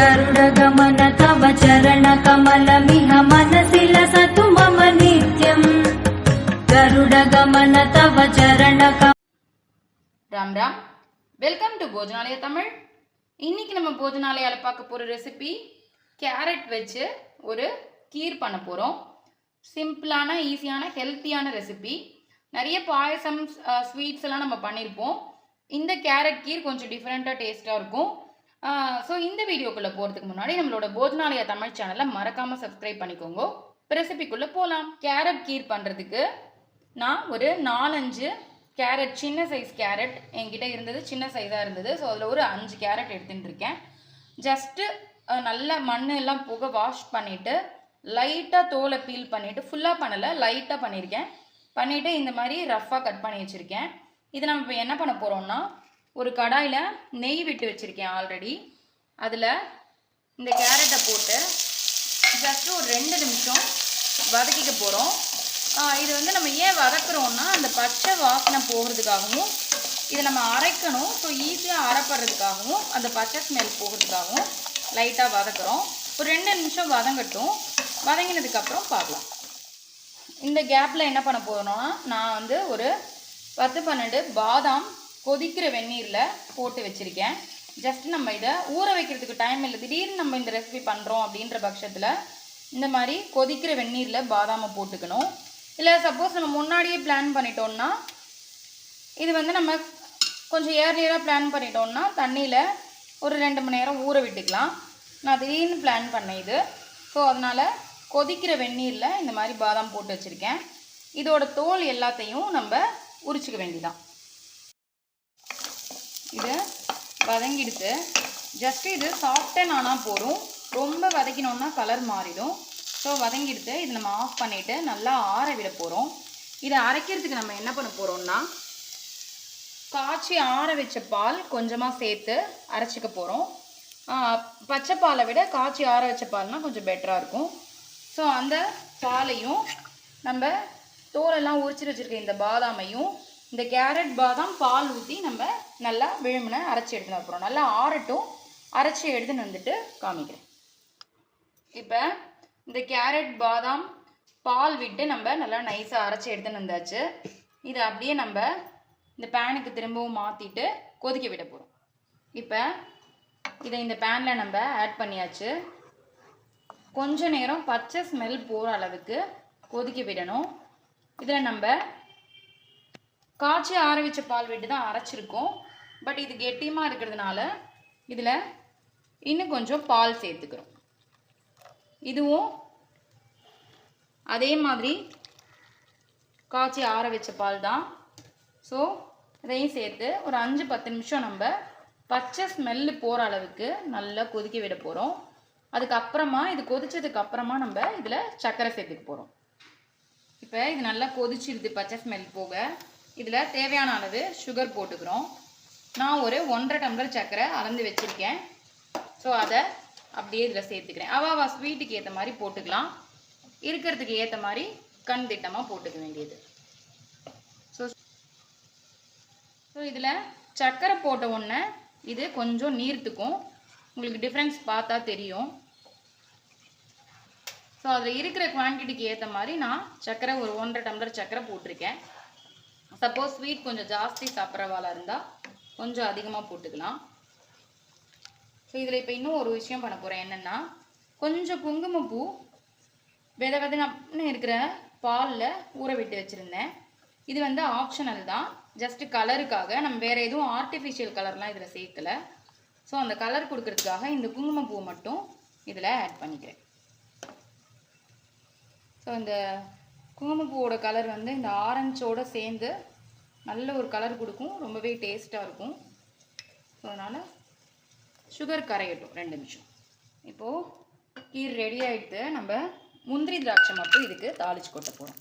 गरुडगमन तव चरणकमलमिह मनसि लसतु मम नित्यम् गरुडगमन तव चरणकमल राम राम वेलकम टू भोजनालय तमिल இன்னைக்கு நம்ம போஜனாலயால பார்க்க போற ரெசிபி கேரட் வெச்சு ஒரு கீர் பண்ண போறோம். சிம்பிளான ஈஸியான ஹெல்த்தியான ரெசிபி. நிறைய பாயசம் ஸ்வீட்ஸ் எல்லாம் நம்ம பண்ணிருப்போம். இந்த கேரட் கீர் கொஞ்சம் டிஃபரெண்டா டேஸ்டா இருக்கும். ஸோ இந்த வீடியோக்குள்ள போறதுக்கு முன்னாடி நம்மளோட போஜனாலயா தமிழ் சேனலை மறக்காம சப்ஸ்கிரைப் பண்ணிக்கோங்க. ரெசிபிக்குள்ள போலாம். கேரட் கீர் பண்றதுக்கு நான் ஒரு 4-5 கேரட், சின்ன சைஸ் கேரட் என்கிட்ட இருந்தது, சின்ன சைஸாக இருந்தது. ஸோ அதில் ஒரு 5 கேரட் எடுத்துகிட்டு இருக்கேன். ஜஸ்ட்டு நல்லா மண் எல்லாம் போக வாஷ் பண்ணிவிட்டு லைட்டாக தோலை பீல் பண்ணிவிட்டு, ஃபுல்லாக பண்ணலை, லைட்டாக பண்ணியிருக்கேன். பண்ணிவிட்டு இந்த மாதிரி ரஃப்பாக கட் பண்ணி வச்சுருக்கேன். இது நம்ம இப்போ என்ன பண்ண போகிறோம்னா, ஒரு கடாயில் நெய் விட்டு வச்சுருக்கேன் ஆல்ரெடி. அதில் இந்த கேரட்டை போட்டு ஜஸ்ட்டு ஒரு 2 நிமிஷம் வதக்கிக்க போகிறோம். இது வந்து நம்ம ஏன் வதக்குறோம்னா, அந்த பச்சை வாசனை போகிறதுக்காகவும், இதை நம்ம அரைக்கணும். ஸோ ஈஸியாக அரைப்படுறதுக்காகவும், அந்த பச்சை ஸ்மெல் போகிறதுக்காகவும் லைட்டாக வதக்குறோம். ஒரு 2 நிமிஷம் வதங்கட்டும். வதங்கினதுக்கப்புறம் பார்க்கலாம். இந்த கேப்பில் என்ன பண்ண போகிறோம்னா, நான் வந்து ஒரு 10-12 பாதாம் கொதிக்கிற வெந்நீரில் போட்டு வச்சுருக்கேன். ஜஸ்ட் நம்ம இதை ஊற வைக்கிறதுக்கு டைம் இல்லை, திடீர்னு நம்ம இந்த ரெசிபி பண்ணுறோம் அப்படின்ற பட்சத்தில் இந்த மாதிரி கொதிக்கிற வெந்நீரில் பாதாமை போட்டுக்கணும். இல்லை சப்போஸ் நம்ம முன்னாடியே பிளான் பண்ணிட்டோம்னா, இது வந்து நம்ம கொஞ்சம் ஏர்லியராக பிளான் பண்ணிட்டோம்னா தண்ணியில் ஒரு 2 மணி நேரம் ஊற விட்டுக்கலாம். நான் திடீர்னு பிளான் பண்ணேன் இது. ஸோ அதனால் கொதிக்கிற வெந்நீரில் இந்த மாதிரி பாதாம் போட்டு வச்சுருக்கேன். இதோட தோல் எல்லாத்தையும் நம்ம உரிச்சிக்க வேண்டியதான். இது வதங்கிடுச்சு. ஜஸ்ட்டு இது சாஃப்டன் ஆனால் போதும், ரொம்ப வதக்கினோன்னா கலர் மாறிடும். ஸோ வதங்கிடுத்து. இது நம்ம ஆஃப் பண்ணிவிட்டு நல்லா ஆற விட போகிறோம். இதை அரைக்கிறதுக்கு நம்ம என்ன பண்ண போகிறோம்னா, காய்ச்சி ஆற வச்ச பால் கொஞ்சமாக சேர்த்து அரைச்சிக்க போகிறோம். பச்சை பாலை விட காய்ச்சி ஆற வச்ச பால்னால் கொஞ்சம் பெட்டராக இருக்கும். ஸோ அந்த பாலையும் நம்ம தோலெல்லாம் உரிச்சு வச்சுருக்க இந்த பாதாமையும், இந்த கேரட் பாதாம் பால் ஊற்றி நம்ம நல்லா விழுமின அரைச்சி எடுத்துன்னு வர போகிறோம். நல்லா ஆறட்டும். அரைச்சி எடுத்துன்னு வந்துட்டு காமிக்கிறேன். இப்போ இந்த கேரட் பாதாம் பால் விட்டு நம்ம நல்லா நைஸாக அரைச்சி எடுத்துன்னு வந்தாச்சு. இதை அப்படியே நம்ம இந்த பேனுக்கு திரும்பவும் மாற்றிட்டு கொதிக்க விட போகிறோம். இப்போ இதை இந்த பேனில் நம்ம ஆட் பண்ணியாச்சு. கொஞ்ச நேரம் பச்சை ஸ்மெல் போகிற அளவுக்கு கொதிக்க விடணும். இதில் நம்ம காய்ச்சி ஆற வச்ச பால் விட்டு தான் அரைச்சிருக்கோம். பட் இது கெட்டியமாக இருக்கிறதுனால இதில் இன்னும் கொஞ்சம் பால் சேர்த்துக்கிறோம். இதுவும் அதே மாதிரி காய்ச்சி ஆற வச்ச பால் தான். ஸோ இதையும் சேர்த்து ஒரு 5-10 நிமிஷம் நம்ம பச்சை ஸ்மெல்லு போகிற அளவுக்கு நல்லா கொதிக்க விட போகிறோம். அதுக்கப்புறமா இது கொதிச்சதுக்கு அப்புறமா நம்ம இதில் சர்க்கரை சேர்த்துக்க போகிறோம். இப்போ இது நல்லா கொதிச்சிடுது, பச்சை ஸ்மெல் போக. இதில் தேவையான அளவு சுகர் போட்டுக்கிறோம். நான் ஒரு 1.5 டம்ளர் சர்க்கரை அளந்து வச்சுருக்கேன். ஸோ அதை அப்படியே இதில் சேர்த்துக்கிறேன். அவா ஸ்வீட்டுக்கு ஏற்ற மாதிரி போட்டுக்கலாம், இருக்கிறதுக்கு ஏற்ற மாதிரி கண் திட்டமாக போட்டுக்க வேண்டியது. ஸோ இதில் சர்க்கரை போட்ட உடனே இது கொஞ்சம் நீர்த்துக்கும். உங்களுக்கு டிஃப்ரென்ஸ் பார்த்தா தெரியும். ஸோ அதில் இருக்கிற குவான்டிட்டிக்கு ஏற்ற மாதிரி நான் சர்க்கரை ஒரு 1.5 டம்ளர் சர்க்கரை போட்டிருக்கேன். சப்போஸ் ஸ்வீட் கொஞ்சம் ஜாஸ்தி சாப்பிட்றவாளாக இருந்தால் கொஞ்சம் அதிகமாக போட்டுக்கலாம். ஸோ இதில் இப்போ இன்னும் ஒரு விஷயம் பண்ண போகிறேன். என்னென்னா, கொஞ்சம் குங்குமப்பூ விதன்னு இருக்கிற பாலில் ஊற விட்டு வச்சுருந்தேன். இது வந்து ஆப்ஷனல் தான், ஜஸ்ட்டு கலருக்காக. நம்ம வேறு எதுவும் ஆர்டிஃபிஷியல் கலர்லாம் இதில் சேர்க்கலை. ஸோ அந்த கலர் கொடுக்கறதுக்காக இந்த குங்குமப்பூ மட்டும் இதில் ஆட் பண்ணிக்கிறேன். ஸோ இந்த குங்குமப்பூவோட கலர் வந்து இந்த ஆரஞ்சோடு சேர்ந்து நல்ல ஒரு கலர் கொடுக்கும், ரொம்பவே டேஸ்ட்டாக இருக்கும். ஸோ அதனால் சுகர் கரையட்டும் 2 நிமிஷம். இப்போது கீர் ரெடி ஆகிடுது. நம்ம முந்திரி திராட்சை மட்டும் இதுக்கு தாளிச்சு கொட்ட போகிறோம்.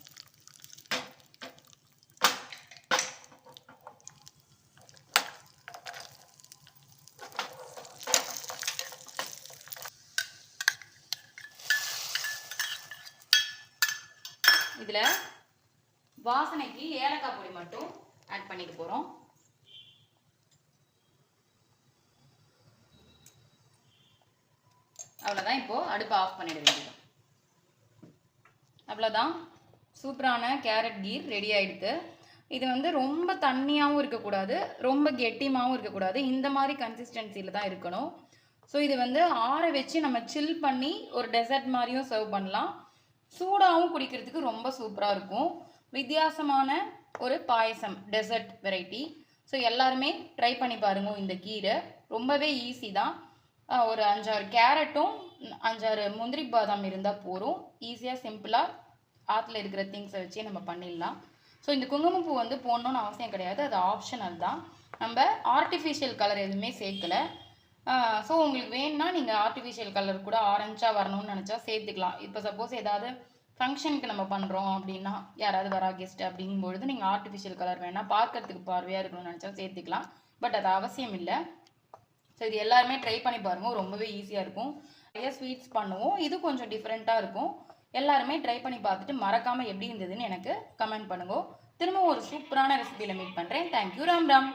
இதில் வாசனைக்கு ஏலக்காய் பொடி மட்டும் ஆட் பண்ணிக்க போகிறோம். அவ்வளோதான். இப்போது அடுப்பை ஆஃப் பண்ணிட வேண்டியது. அவ்வளோதான், சூப்பரான கேரட் கீர் ரெடி ஆகிடுது. இது வந்து ரொம்ப தண்ணியாகவும் இருக்கக்கூடாது, ரொம்ப கெட்டியாகவும் இருக்கக்கூடாது, இந்த மாதிரி கன்சிஸ்டன்சியில் தான் இருக்கணும். ஸோ இது வந்து ஆற வச்சு நம்ம சில் பண்ணி ஒரு டெசர்ட் மாதிரியும் சர்வ் பண்ணலாம். சூடாகவும் குடிக்கிறதுக்கு ரொம்ப சூப்பராக இருக்கும். வித்தியாசமான ஒரு பாயசம், டெசர்ட் வெரைட்டி. ஸோ எல்லாருமே ட்ரை பண்ணி பாருங்க. இந்த கீரை ரொம்பவே ஈஸி தான். ஒரு 5-6 கேரட்டும் 5-6 முந்திரி பாதாம் இருந்தால் போதும். ஈஸியாக சிம்பிளாக ஆற்றுல இருக்கிற திங்ஸை வச்சு நம்ம பண்ணிடலாம். ஸோ இந்த குங்குமப்பூ வந்து போடணுன்னு அவசியம் கிடையாது, அது ஆப்ஷனல் தான். நம்ம ஆர்டிஃபிஷியல் கலர் எதுவுமே சேர்க்கலை. ஸோ உங்களுக்கு வேணும்னா நீங்கள் ஆர்டிஃபிஷியல் கலர் கூட ஆரஞ்சாக வரணும்னு நினச்சா சேர்த்துக்கலாம். இப்போ சப்போஸ் ஏதாவது ஃபங்க்ஷனுக்கு நம்ம பண்ணுறோம் அப்படின்னா, யாராவது வரா கெஸ்ட் அப்படிங்கும்பொழுது நீங்கள் ஆர்டிஃபிஷியல் கலர் வேணால் பார்க்கறதுக்கு பார்வையாக இருக்கணும்னு நினச்சா சேர்த்துக்கலாம். பட் அது அவசியம் இல்லை. ஸோ இது எல்லாருமே ட்ரை பண்ணி பாருங்கள், ரொம்பவே ஈஸியாக இருக்கும். நிறைய ஸ்வீட்ஸ் பண்ணுவோம், இது கொஞ்சம் டிஃப்ரெண்ட்டாக இருக்கும். எல்லாருமே ட்ரை பண்ணி பார்த்துட்டு மறக்காமல் எப்படி இருந்ததுன்னு எனக்கு கமெண்ட் பண்ணுங்க. திரும்பவும் ஒரு சூப்பரான ரெசிபியில் மீட் பண்ணுறேன். தேங்க்யூ. ராம் ராம்.